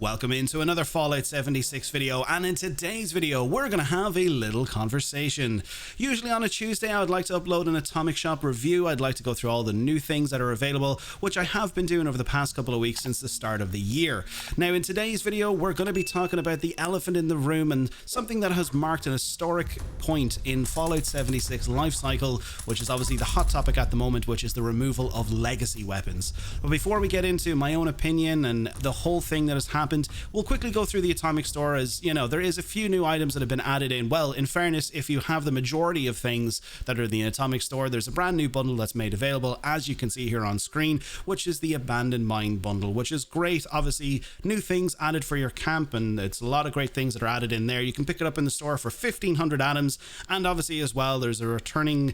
Welcome into another Fallout 76 video, and in today's video we're going to have a little conversation. Usually on a Tuesday I would like to upload an Atomic Shop review. I'd like to go through all the new things that are available, which I have been doing over the past couple of weeks since the start of the year. Now in today's video we're going to be talking about the elephant in the room and something that has marked an historic point in Fallout 76 life cycle, which is obviously the hot topic at the moment, which is the removal of legacy weapons. But before we get into my own opinion and the whole thing that has happened, we'll quickly go through the Atomic Store. As you know, there is a few new items that have been added in. Well, in fairness, if you have the majority of things that are in the Atomic Store, there's a brand new bundle that's made available, as you can see here on screen, which is the Abandoned Mine bundle, which is great. Obviously, new things added for your camp, and it's a lot of great things that are added in there. You can pick it up in the store for 1,500 atoms, and obviously as well, there's a returning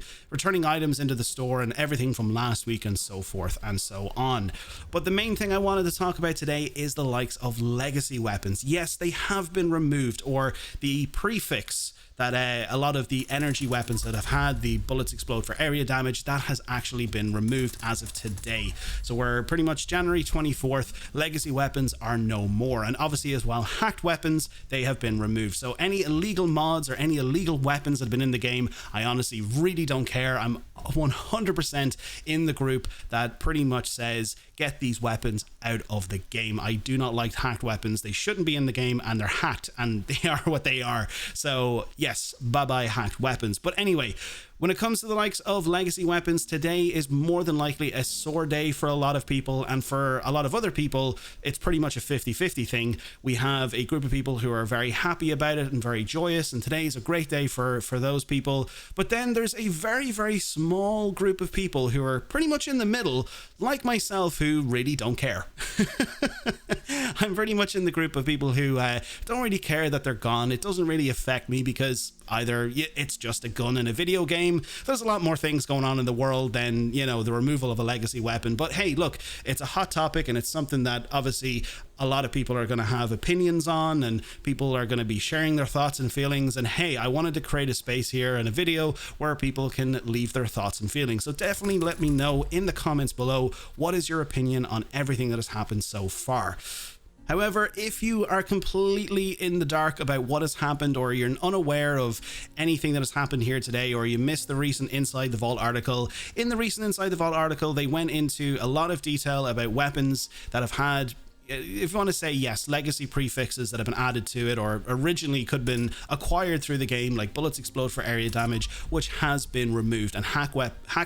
items into the store and everything from last week and so forth and so on. But the main thing I wanted to talk about today is the likes of legacy weapons. Yes, they have been removed, or the prefix that a lot of the energy weapons that have had the bullets explode for area damage, that has actually been removed as of today. So we're pretty much January 24th, legacy weapons are no more. And obviously as well, hacked weapons, they have been removed. So any illegal mods or any illegal weapons that have been in the game, I honestly really don't care. I'm 100% in the group that pretty much says get these weapons out of the game. I do not like hacked weapons. They shouldn't be in the game, and they're hacked, and they are what they are. So yes, bye-bye hacked weapons. But anyway, when it comes to the likes of legacy weapons, today is more than likely a sore day for a lot of people, and for a lot of other people, it's pretty much a 50-50 thing. We have a group of people who are very happy about it and very joyous, and today is a great day for those people. But then there's a very, very small group of people who are pretty much in the middle, like myself, who really don't care. I'm pretty much in the group of people who don't really care that they're gone. It doesn't really affect me because either it's just a gun in a video game. There's a lot more things going on in the world than, you know, the removal of a legacy weapon. But hey, look, it's a hot topic, and it's something that obviously a lot of people are going to have opinions on, and people are going to be sharing their thoughts and feelings. And hey, I wanted to create a space here and a video where people can leave their thoughts and feelings. So definitely let me know in the comments below, what is your opinion on everything that has happened so far. However, if you are completely in the dark about what has happened, or you're unaware of anything that has happened here today, or you missed the recent Inside the Vault article, in the recent Inside the Vault article, they went into a lot of detail about weapons that have had, if you want to say, yes, legacy prefixes that have been added to it, or originally could have been acquired through the game, like bullets explode for area damage, which has been removed, and hacked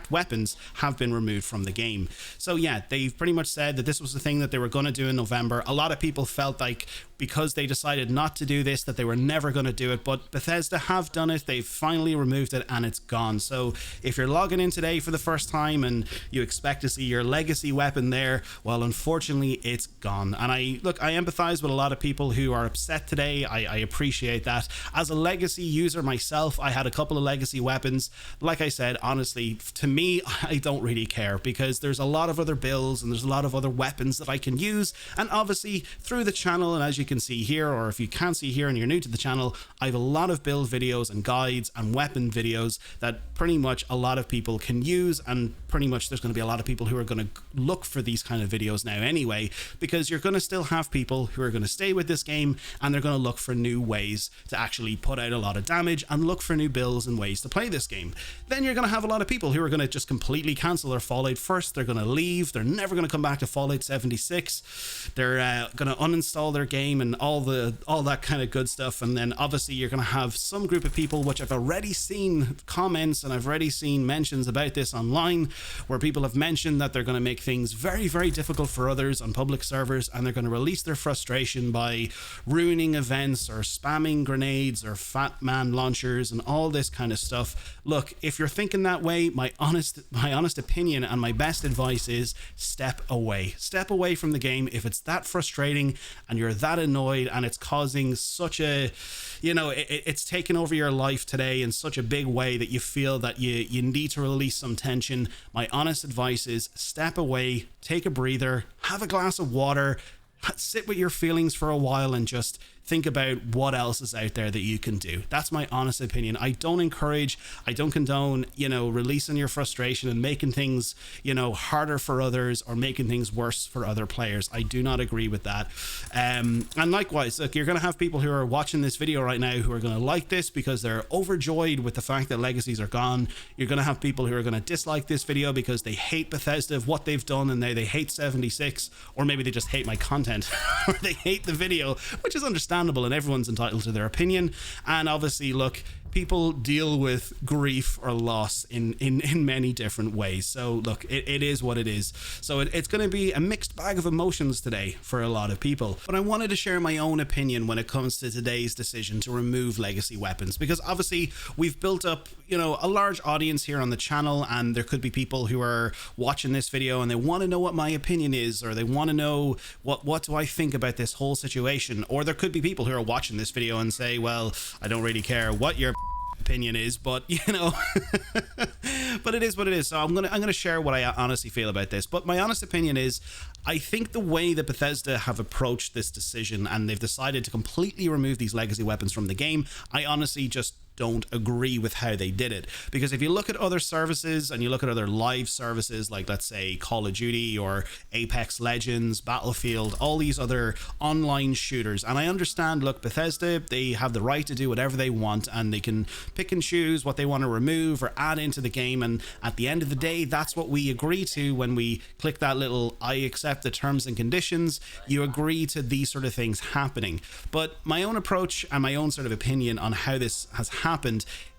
weapons have been removed from the game. So yeah, they've pretty much said that this was the thing that they were going to do in November. A lot of people felt like because they decided not to do this, that they were never going to do it, but Bethesda have done it. They've finally removed it, and it's gone. So if you're logging in today for the first time and you expect to see your legacy weapon there, well, unfortunately it's gone. And I empathize with a lot of people who are upset today. I appreciate that. As a legacy user myself, I had a couple of legacy weapons. Like I said, honestly, to me, I don't really care, because there's a lot of other builds and there's a lot of other weapons that I can use. And obviously through the channel, and as you can see here, or if you can't see here and you're new to the channel, I have a lot of build videos and guides and weapon videos that pretty much a lot of people can use, and pretty much there's going to be a lot of people who are going to look for these kind of videos now anyway, because you're going to still have people who are going to stay with this game, and they're going to look for new ways to actually put out a lot of damage and look for new builds and ways to play this game. Then you're going to have a lot of people who are going to just completely cancel their Fallout first. They're going to leave. They're never going to come back to Fallout 76. They're going to uninstall their game and all that kind of good stuff. And then obviously you're going to have some group of people, which I've already seen comments and I've already seen mentions about this online, where people have mentioned that they're going to make things very, very difficult for others on public servers, and they're going to release their frustration by ruining events or spamming grenades or fat man launchers and all this kind of stuff. Look, if you're thinking that way, my honest opinion and my best advice is step away from the game. If it's that frustrating and you're that annoyed and it's causing such a, you know, it's taken over your life today in such a big way that you feel that you need to release some tension, my honest advice is step away, take a breather, have a glass of water, sit with your feelings for a while, and just think about what else is out there that you can do. That's my honest opinion. I don't encourage, I don't condone, releasing your frustration and making things, harder for others or making things worse for other players. I do not agree with that. And likewise, look, you're going to have people who are watching this video right now who are going to like this because they're overjoyed with the fact that legacies are gone. You're going to have people who are going to dislike this video because they hate Bethesda of what they've done, and they hate 76, or maybe they just hate my content or they hate the video, which is understandable, and everyone's entitled to their opinion. And obviously, look, people deal with grief or loss in many different ways. So look, it is what it is. So it's going to be a mixed bag of emotions today for a lot of people. But I wanted to share my own opinion when it comes to today's decision to remove legacy weapons, because obviously we've built up, a large audience here on the channel, and there could be people who are watching this video and they want to know what my opinion is, or they want to know what do I think about this whole situation. Or there could be people who are watching this video and say, well, I don't really care what your opinion is, but but it is what it is. So I'm gonna share what I honestly feel about this. But my honest opinion is, I think the way that Bethesda have approached this decision, and they've decided to completely remove these legacy weapons from the game, I honestly just don't agree with how they did it. Because if you look at other services and you look at other live services, like let's say Call of Duty or Apex Legends, Battlefield, all these other online shooters, and I understand, look, Bethesda, they have the right to do whatever they want, and they can pick and choose what they want to remove or add into the game, and at the end of the day, that's what we agree to when we click that little I accept the terms and conditions. You agree to these sort of things happening. But my own approach and my own sort of opinion on how this has happened,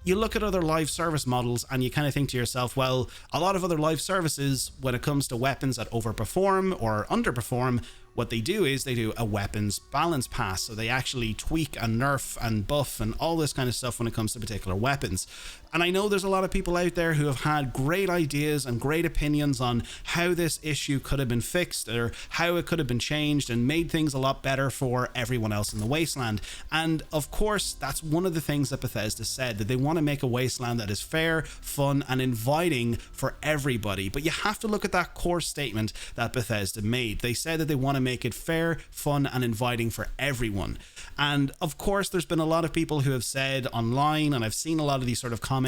you look at other live service models and you kind of think to yourself, well, a lot of other live services, when it comes to weapons that overperform or underperform, what they do is they do a weapons balance pass. So they actually tweak and nerf and buff and all this kind of stuff when it comes to particular weapons. And I know there's a lot of people out there who have had great ideas and great opinions on how this issue could have been fixed, or how it could have been changed and made things a lot better for everyone else in the wasteland. And of course, that's one of the things that Bethesda said, that they want to make a wasteland that is fair, fun, and inviting for everybody. But you have to look at that core statement that Bethesda made. They said that they want to make it fair, fun, and inviting for everyone. And of course, there's been a lot of people who have said online, and I've seen a lot of these sort of comments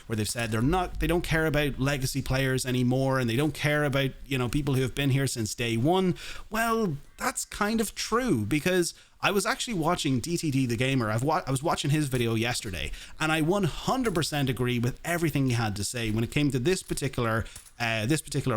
where they've said they don't care about legacy players anymore, and they don't care about, people who have been here since day one. Well, that's kind of true, because I was actually watching DTD the Gamer. I was watching his video yesterday, and I 100% agree with everything he had to say when it came to this particular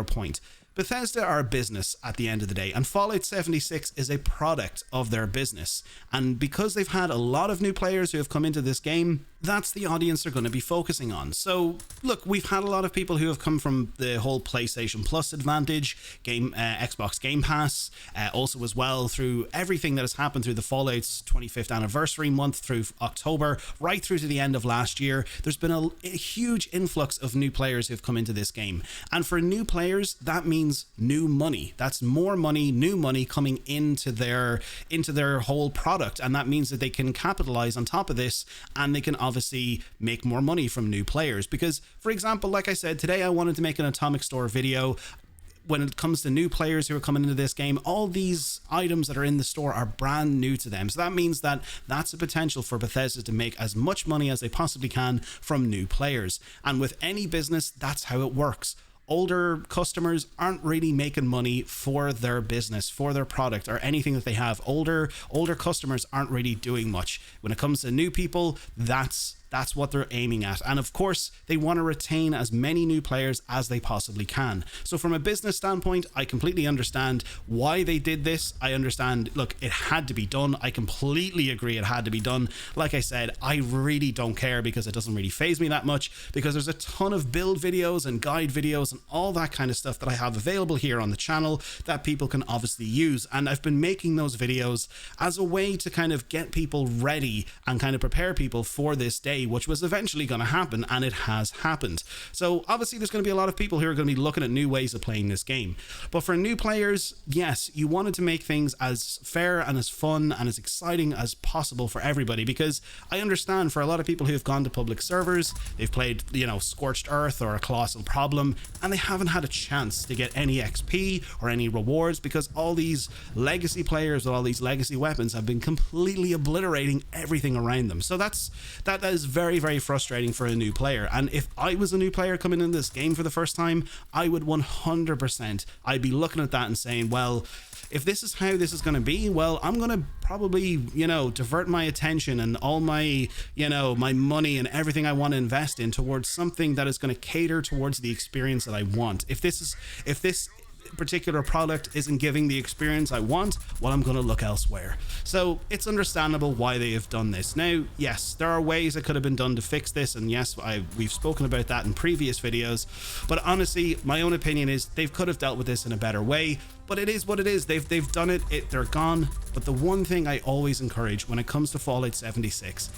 point. Bethesda are a business at the end of the day, and Fallout 76 is a product of their business. And because they've had a lot of new players who have come into this game, that's the audience they're going to be focusing on. So look, we've had a lot of people who have come from the whole PlayStation Plus advantage, Xbox Game Pass, also as well through everything that has happened through the Fallout's 25th anniversary month through October, right through to the end of last year. There's been a huge influx of new players who've come into this game. And for new players, that means new money. That's more money, new money coming into their whole product. And that means that they can capitalize on top of this, and they can obviously make more money from new players. Because, for example, like I said, today I wanted to make an Atomic Store video. When it comes to new players who are coming into this game, all these items that are in the store are brand new to them. So that means that that's a potential for Bethesda to make as much money as they possibly can from new players. And with any business, that's how it works. Older customers aren't really making money for their business, for their product, or anything that they have. Older customers aren't really doing much. When it comes to new people, that's what they're aiming at. And of course, they want to retain as many new players as they possibly can. So from a business standpoint, I completely understand why they did this. I understand, look, it had to be done. I completely agree it had to be done. Like I said, I really don't care, because it doesn't really faze me that much, because there's a ton of build videos and guide videos and all that kind of stuff that I have available here on the channel that people can obviously use. And I've been making those videos as a way to kind of get people ready and kind of prepare people for this day XP, which was eventually going to happen, and it has happened. So obviously there's going to be a lot of people who are going to be looking at new ways of playing this game. But for new players, yes, you wanted to make things as fair and as fun and as exciting as possible for everybody, because I understand for a lot of people who have gone to public servers, they've played, you know, Scorched Earth or a Colossal Problem, and they haven't had a chance to get any XP or any rewards because all these legacy players with all these legacy weapons have been completely obliterating everything around them. So that is very, very frustrating for a new player. And if I was a new player coming into this game for the first time, I would 100%, I'd be looking at that and saying, well, if this is how this is going to be, well, I'm going to probably, you know, divert my attention and all my, you know, my money and everything I want to invest in towards something that is going to cater towards the experience that I want. If this particular product isn't giving the experience I want, well, I'm going to look elsewhere. So it's understandable why they have done this. Now, yes, there are ways that could have been done to fix this, and yes, we've spoken about that in previous videos, but honestly, my own opinion is they could have dealt with this in a better way. But it is what it is. They've done it. They're gone. But the one thing I always encourage when it comes to Fallout 76,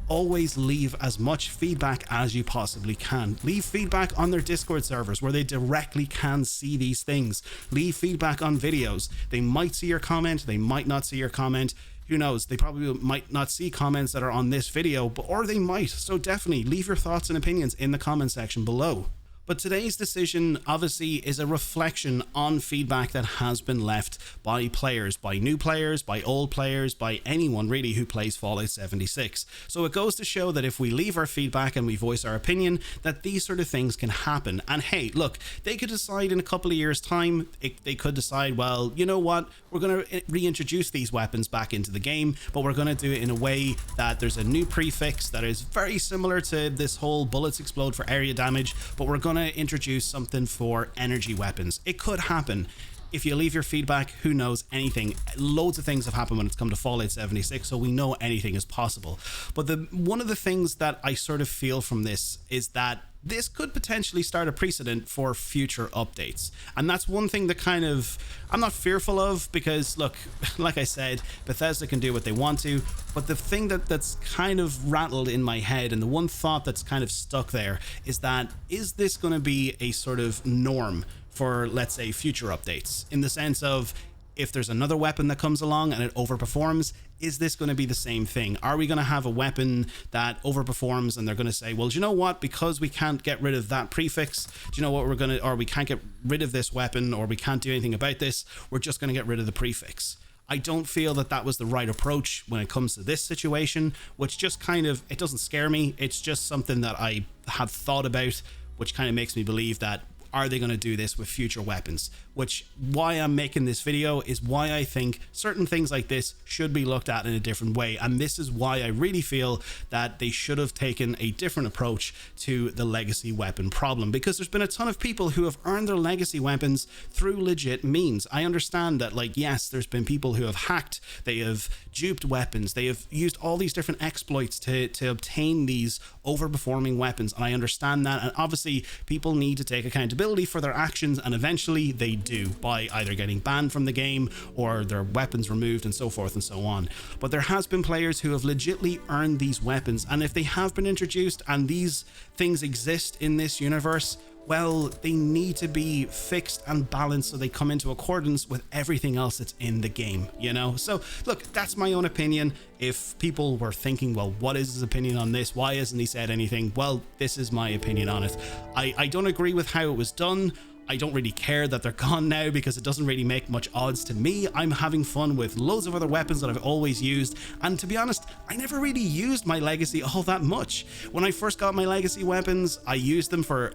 always leave as much feedback as you possibly can. Leave feedback on their Discord servers where they directly can see these things. Leave feedback on videos. They might see your comment, they might not see your comment. Who knows? They probably might not see comments that are on this video, or they might. So definitely leave your thoughts and opinions in the comment section below. But today's decision obviously is a reflection on feedback that has been left by players, by new players, by old players, by anyone really who plays Fallout 76. So it goes to show that if we leave our feedback and we voice our opinion, that these sort of things can happen. And hey, look, they could decide in a couple of years' time, they could decide, well, you know what, we're going to reintroduce these weapons back into the game, but we're going to do it in a way that there's a new prefix that is very similar to this whole bullets explode for area damage, but we're going to introduce something for energy weapons. It could happen. If you leave your feedback, who knows, anything. Loads of things have happened when it's come to Fallout 76, so we know anything is possible. But one of the things that I sort of feel from this is that this could potentially start a precedent for future updates. And that's one thing that kind of I'm not fearful of, because look, like I said, Bethesda can do what they want to, but the thing that's kind of rattled in my head, and the one thought that's kind of stuck there, is that, is this going to be a sort of norm for, let's say, future updates, in the sense of, if there's another weapon that comes along and it overperforms, is this going to be the same thing? Are we going to have a weapon that overperforms and they're going to say, well, do you know what, because we can't get rid of that prefix, do you know what, or we can't get rid of this weapon, or we can't do anything about this, we're just going to get rid of the prefix. I don't feel that that was the right approach when it comes to this situation, which just kind of, it doesn't scare me. It's just something that I have thought about, which kind of makes me believe that, are they going to do this with future weapons? Which, why I'm making this video is why I think certain things like this should be looked at in a different way. And this is why I really feel that they should have taken a different approach to the legacy weapon problem, because there's been a ton of people who have earned their legacy weapons through legit means. I understand that, like, yes, there's been people who have hacked, they have duped weapons, they have used all these different exploits to obtain these overperforming weapons, and I understand that, and obviously people need to take accountability for their actions, and eventually they do, by either getting banned from the game or their weapons removed and so forth and so on. But there has been players who have legitimately earned these weapons, and if they have been introduced and these things exist in this universe, well, they need to be fixed and balanced so they come into accordance with everything else that's in the game, you know? So look, that's my own opinion. If people were thinking, well, what is his opinion on this? Why hasn't he said anything? Well, this is my opinion on it. I don't agree with how it was done. I don't really care that they're gone now, because it doesn't really make much odds to me. I'm having fun with loads of other weapons that I've always used, and to be honest, I never really used my legacy all that much. When I first got my legacy weapons, I used them for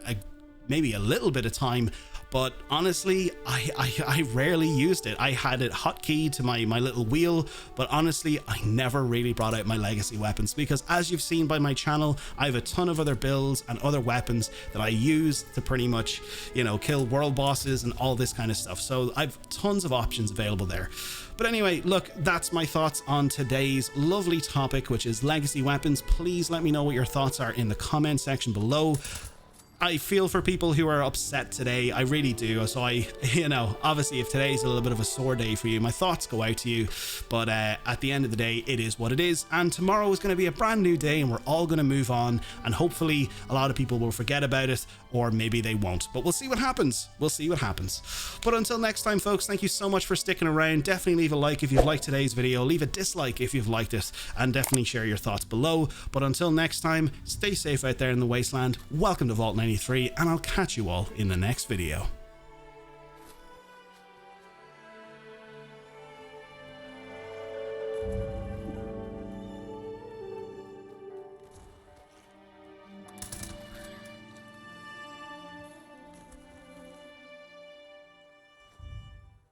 maybe a little bit of time, but honestly, I rarely used it. I had it hotkeyed to my little wheel, but honestly, I never really brought out my legacy weapons, because as you've seen by my channel, I have a ton of other builds and other weapons that I use to pretty much, you know, kill world bosses and all this kind of stuff. So I've tons of options available there. But anyway, look, that's my thoughts on today's lovely topic, which is legacy weapons. Please let me know what your thoughts are in the comment section below. I feel for people who are upset today. I really do. So obviously if today's a little bit of a sore day for you, my thoughts go out to you. But at the end of the day, it is what it is. And tomorrow is going to be a brand new day and we're all going to move on. And hopefully a lot of people will forget about it, or maybe they won't. But we'll see what happens. We'll see what happens. But until next time, folks, thank you so much for sticking around. Definitely leave a like if you've liked today's video. Leave a dislike if you've liked it. And definitely share your thoughts below. But until next time, stay safe out there in the wasteland. Welcome to Vault 93, and I'll catch you all in the next video.